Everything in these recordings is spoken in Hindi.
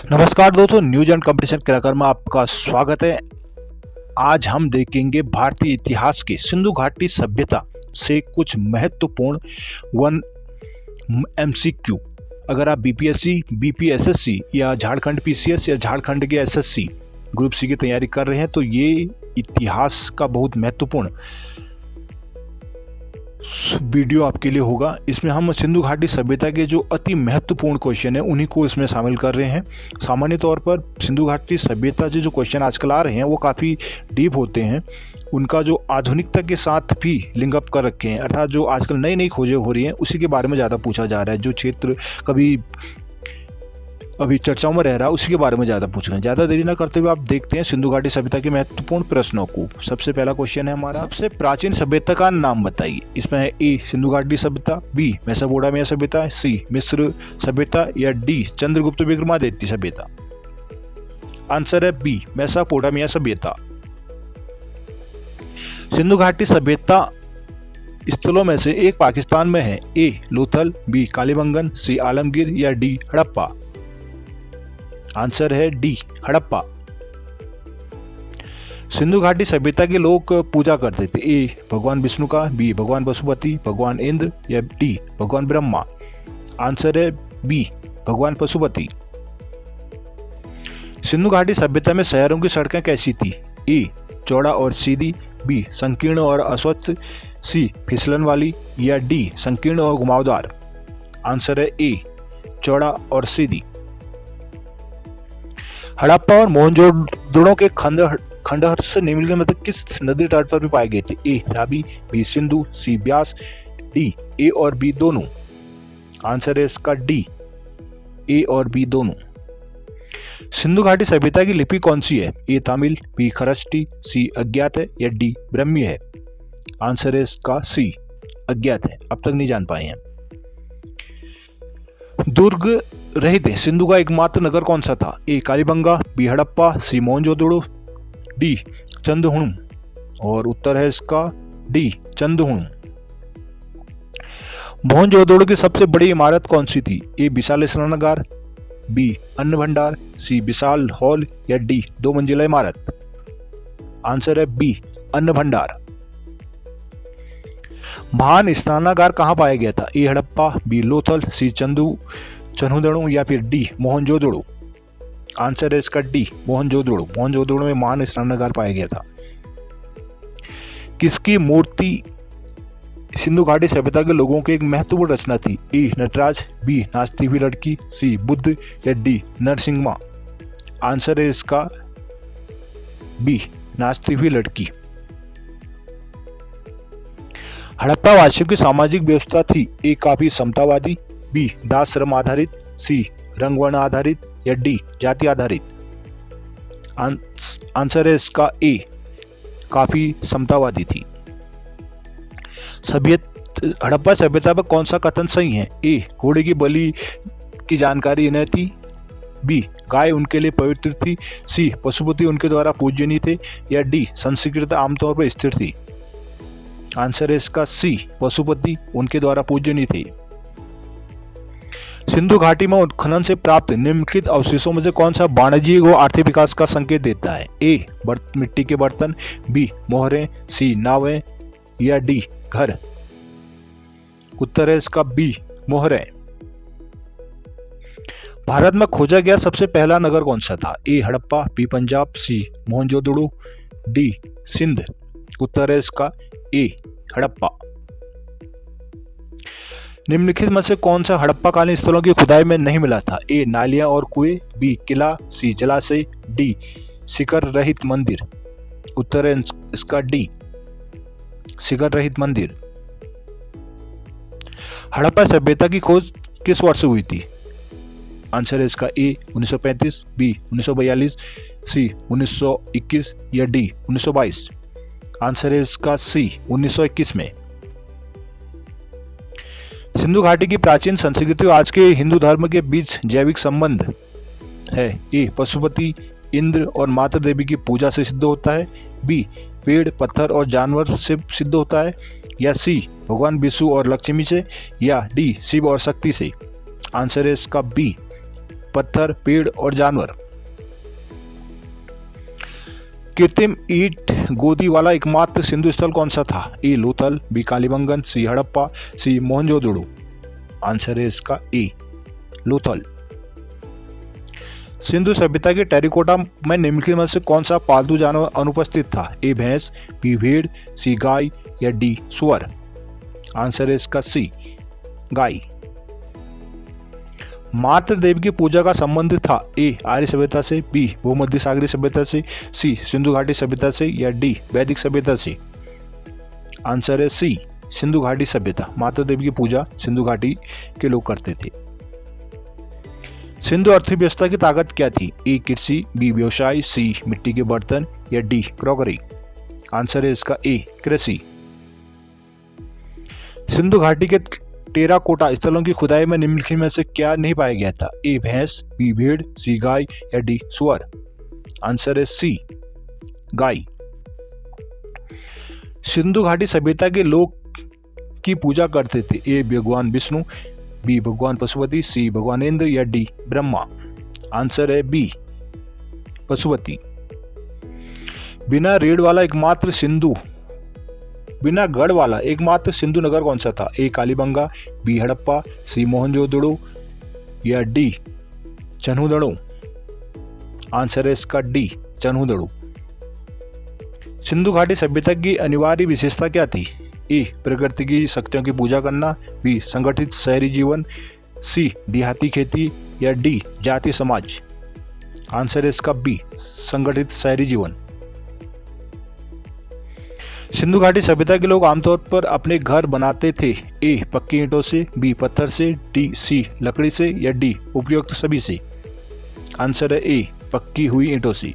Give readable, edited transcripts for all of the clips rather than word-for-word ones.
नमस्कार दोस्तों, न्यूज एंड कंपटीशन कार्यक्रम में आपका स्वागत है। आज हम देखेंगे भारतीय इतिहास की सिंधु घाटी सभ्यता से कुछ महत्वपूर्ण वन एमसीक्यू। अगर आप बीपीएससी, बीपीएसएससी या झारखंड पीसीएस या झारखंड के एसएससी ग्रुप सी की तैयारी कर रहे हैं तो ये इतिहास का बहुत महत्वपूर्ण वीडियो आपके लिए होगा। इसमें हम सिंधु घाटी सभ्यता के जो अति महत्वपूर्ण क्वेश्चन है उन्हीं को इसमें शामिल कर रहे हैं। सामान्य तौर पर सिंधु घाटी सभ्यता से जो क्वेश्चन आजकल आ रहे हैं वो काफ़ी डीप होते हैं। उनका जो आधुनिकता के साथ भी लिंक अप कर रखे हैं, अर्थात जो आजकल नई नई खोजें हो रही हैं उसी के बारे में ज़्यादा पूछा जा रहा है। जो क्षेत्र कभी अभी चर्चाओं में रह रहा है उसी के बारे में ज़्यादा पूछ रहे हैं। ज़्यादा देरी ना करते हुए आप देखते हैं सिंधु घाटी सभ्यता के महत्वपूर्ण प्रश्नों को। सबसे पहला क्वेश्चन है हमारा, सबसे प्राचीन सभ्यता का नाम बताइए। इसमें है ए सिंधु घाटी सभ्यता, बी मेसोपोटामिया सभ्यता, सी मिस्र सभ्यता या डी चंद्रगुप्त विक्रमादित्य सभ्यता। आंसर है बी मेसोपोटामिया सभ्यता। सिंधु घाटी सभ्यता स्थलों में से एक पाकिस्तान में है। ए लोथल, बी कालीबंगन, सी आलमगीर या डी हड़प्पा। आंसर है डी हड़प्पा। सिंधु घाटी सभ्यता के लोग पूजा करते थे। ए भगवान विष्णु का, बी भगवान पशुपति, भगवान इंद्र या डी भगवान ब्रह्मा। आंसर है बी भगवान पशुपति। सिंधु घाटी सभ्यता में शहरों की सड़कें कैसी थी? ए चौड़ा और सीधी, बी संकीर्ण और अस्वच्छ, सी फिसलन वाली या डी संकीर्ण और घुमावदार। आंसर है ए चौड़ा और सीधी। हड़प्पा और मोहनजोदड़ो के खंडहर से निम्नलिखित में किस नदी तट पर भी पाए गए थे? A Ravi, B Sindhu, C Beas, D A और बी दोनों। आंसर है इसका डी ए और बी दोनों। सिंधु घाटी सभ्यता की लिपि कौन सी है? ए तमिल, बी खरष्टी, सी अज्ञात है या डी ब्रह्मी है। आंसर है इसका सी अज्ञात है, अब तक नहीं जान पाए हैं। दुर्ग रहित सिंधु का एकमात्र नगर कौन सा था? ए कालीबंगा, बी हड़प्पा, सी मोहनजोदड़ो, डी चंदहुणु। और उत्तर है इसका डी चंदहुणु। मोहनजोदड़ो की सबसे बड़ी इमारत कौन सी थी? ए विशाल स्नानागार, बी अन्न भंडार, सी विशाल हॉल या डी 2 मंजिला इमारत। आंसर है बी अन्न भंडार। महान स्नानागार कहाँ पाया गया था? ए हड़प्पा, बी लोथल, सी चंदहुणु या फिर डी मोहनजोदड़ो। आंसर है इसका डी मोहनजोदड़ो। मोहनजोदड़ो में महान स्नानागार पाया गया था। किसकी मूर्ति सिंधु घाटी सभ्यता के लोगों की एक महत्वपूर्ण रचना थी? ए नटराज, बी नाचती हुई लड़की, सी बुद्ध या डी नरसिंहमा। आंसर है इसका बी नाचती हुई लड़की। हड़प्पा वासियों की सामाजिक व्यवस्था थी? ए काफी समतावादी, बी दास श्रम आधारित, सी रंग वर्ण आधारित या डी जाति आधारित। आंसर है इसका ए काफी समतावादी थी। हड़प्पा सभ्यता पर कौन सा कथन सही है? ए घोड़े की बलि की जानकारी इन्हें थी, बी गाय उनके लिए पवित्र थी, सी पशुपति उनके द्वारा पूजनीय थे या डी संस्कृति आमतौर पर स्थिर थी। आंसर है इसका सी पशुपति उनके द्वारा पूजनीय थे। सिंधु घाटी में उत्खनन से प्राप्त निम्नलिखित अवशेषों में से कौन सा वाणिज्यिक व आर्थिक विकास का संकेत देता है? ए मिट्टी के बर्तन, बी मोहरें, सी नावें या डी घर। उत्तर है इसका बी मोहरें। भारत में खोजा गया सबसे पहला नगर कौन सा था? ए हड़प्पा, बी पंजाब, सी मोहनजोदड़ो, डी सिंध। उत्तर है इसका ए हड़प्पा। निम्नलिखित में से कौन सा हड़प्पा कालीन स्थलों की खुदाई में नहीं मिला था? ए नालियां और कुएं, बी किला, सी जलाशय, डी शिखर रहित मंदिर। उत्तर है इसका डी शिखर रहित मंदिर। हड़प्पा सभ्यता की खोज किस वर्ष हुई थी? आंसर है इसका ए 1935, बी 1942, सी 1921 या डी 1922। आंसर है इसका सी 1921 में। सिंधु घाटी की प्राचीन संस्कृति और आज के हिंदू धर्म के बीच जैविक संबंध है। ए पशुपति, इंद्र और माता देवी की पूजा से सिद्ध होता है, बी पेड़, पत्थर और जानवर से सिद्ध होता है या सी भगवान विष्णु और लक्ष्मी से या डी शिव और शक्ति से। आंसर है इसका बी पत्थर, पेड़ और जानवर। कृत्रिम ईंट गोदी वाला एकमात्र सिंधु स्थल कौन सा था? ए लोथल, बी कालीबंगन, सी हड़प्पा, सी मोहनजोदड़ो। आंसर है इसका ए लोथल। सिंधु सभ्यता के टेरिकोटा में निम्नलिखित में से कौन सा पालतू जानवर अनुपस्थित था? ए भैंस, बी भेड़, सी गाय या डी सुअर। आंसर है इसका सी गाय। मातृ देवी की पूजा का संबंध था? ए आर्य सभ्यता से, बी भूमध्य सागरीय सभ्यता से, सी सिंधु घाटी सभ्यता से या डी वैदिक सभ्यता से। आंसर है सी सिंधु घाटी सभ्यता। मातृ देवी की पूजा सिंधु घाटी के लोग करते थे। सिंधु अर्थव्यवस्था की ताकत क्या थी? ए कृषि, बी व्यवसाय, सी मिट्टी के बर्तन या डी क्रॉकरी। आंसर है इसका ए कृषि। सिंधु घाटी के टेराकोटा स्थलों की खुदाई में निम्नलिखित में से क्या नहीं पाया गया था? ए भैंस, बी भेड़, सी गाय या डी सुअर। आंसर है सी गाय। सिंधु घाटी सभ्यता के लोग की पूजा करते थे? ए भगवान विष्णु, बी भगवान पशुपति, सी भगवान इंद्र या डी ब्रह्मा। आंसर है बी पशुपति। बिना गढ़ वाला एकमात्र सिंधु नगर कौन सा था? ए कालीबंगा, बी हड़प्पा, सी मोहनजोदड़ो या डी चन्हुदड़ो। आंसर है इसका डी चन्हुदड़ो। सिंधु घाटी सभ्यता की अनिवार्य विशेषता क्या थी? ए प्रकृति की शक्तियों की पूजा करना, बी संगठित शहरी जीवन, सी देहाती खेती या डी जाति समाज। आंसर है इसका बी संगठित शहरी जीवन। सिंधु घाटी सभ्यता के लोग आमतौर पर अपने घर बनाते थे? ए पक्की ईंटों से, बी पत्थर से, डी सी लकड़ी से या डी उपयुक्त सभी से। आंसर है ए पक्की हुई ईंटों से।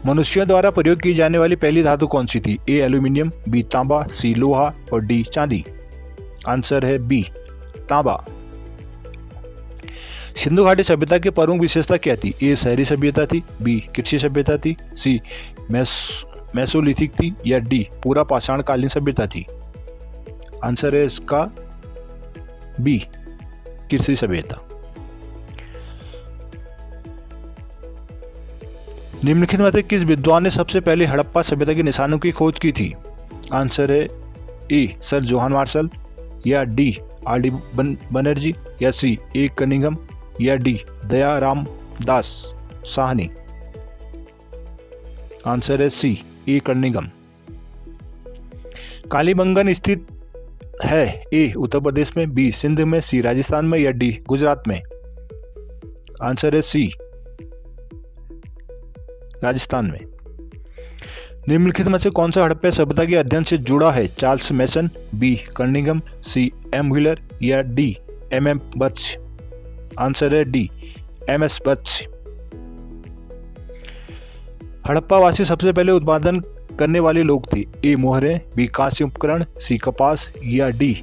मनुष्यों द्वारा प्रयोग की जाने वाली पहली धातु कौन सी थी? ए एल्यूमिनियम, बी तांबा, सी लोहा और डी चांदी। आंसर है बी तांबा। सिंधु घाटी सभ्यता की प्रमुख विशेषता क्या थी? ए शहरी सभ्यता थी, बी कृषि सभ्यता थी, सी मेसोलिथिक थी या डी पूरा पाषाण कालीन सभ्यता थी। आंसर है इसका बी कृषि सभ्यता। निम्नलिखित में से किस विद्वान ने सबसे पहले हड़प्पा सभ्यता के निशानों की खोज की थी? आंसर है ए सर जोहान मार्शल या डी आर डी बनर्जी या सी ए कनिंघम या डी दयाराम दास साहनी। आंसर है सी ए कनिंघम। कालीबंगन स्थित है? ए उत्तर प्रदेश में, बी सिंध में, सी राजस्थान में या डी गुजरात में। आंसर है सी राजस्थान में। निम्नलिखित में से कौन सा हड़प्पा सभ्यता के अध्ययन से जुड़ा है? चार्ल्स मेसन, बी कर्निंघम, सी एम व्हीलर या डी एम बच। आंसर है डी एम एस बच। हड़प्पावासी सबसे पहले उत्पादन करने वाले लोग थे? ए मोहरें, बी कांस्य उपकरण, सी कपास या डी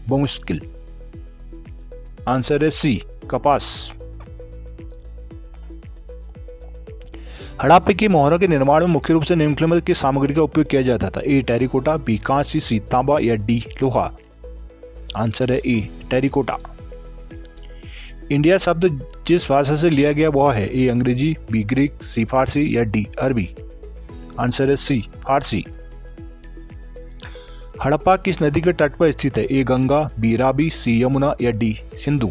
बहुमुश्किल। आंसर है सी कपास। हड़प्पा की मोहरों के निर्माण में मुख्य रूप से निम्नलिखित की सामग्री का उपयोग किया जाता था? ए टेरिकोटा, बी कांस्य, सी तांबा या डी लोहा। आंसर है ए टेरिकोटा। इंडिया शब्द जिस भाषा से लिया गया वह है? ए अंग्रेजी, बी ग्रीक, सी फारसी या डी अरबी। आंसर है सी फारसी। हड़प्पा किस नदी के तट पर स्थित है? ए गंगा, बी रावी, सी यमुना या डी सिंधु।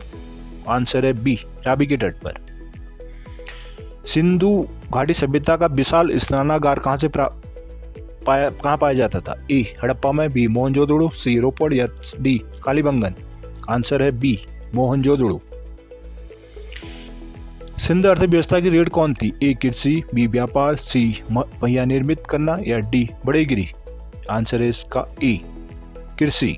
आंसर है बी रावी के तट पर। सिंधु घाटी सभ्यता का विशाल स्नानागार कहाँ पाया जाता था? ए हड़प्पा में, बी मोहनजोदड़ो, सी रोपड़ या डी कालीबंगन। आंसर है बी मोहनजोदड़ो। सिंधु अर्थव्यवस्था की रीढ़ कौन थी? ए कृषि, बी व्यापार, सी पहिया निर्मित करना या डी बढ़ईगिरी। आंसर है इसका ए कृषि।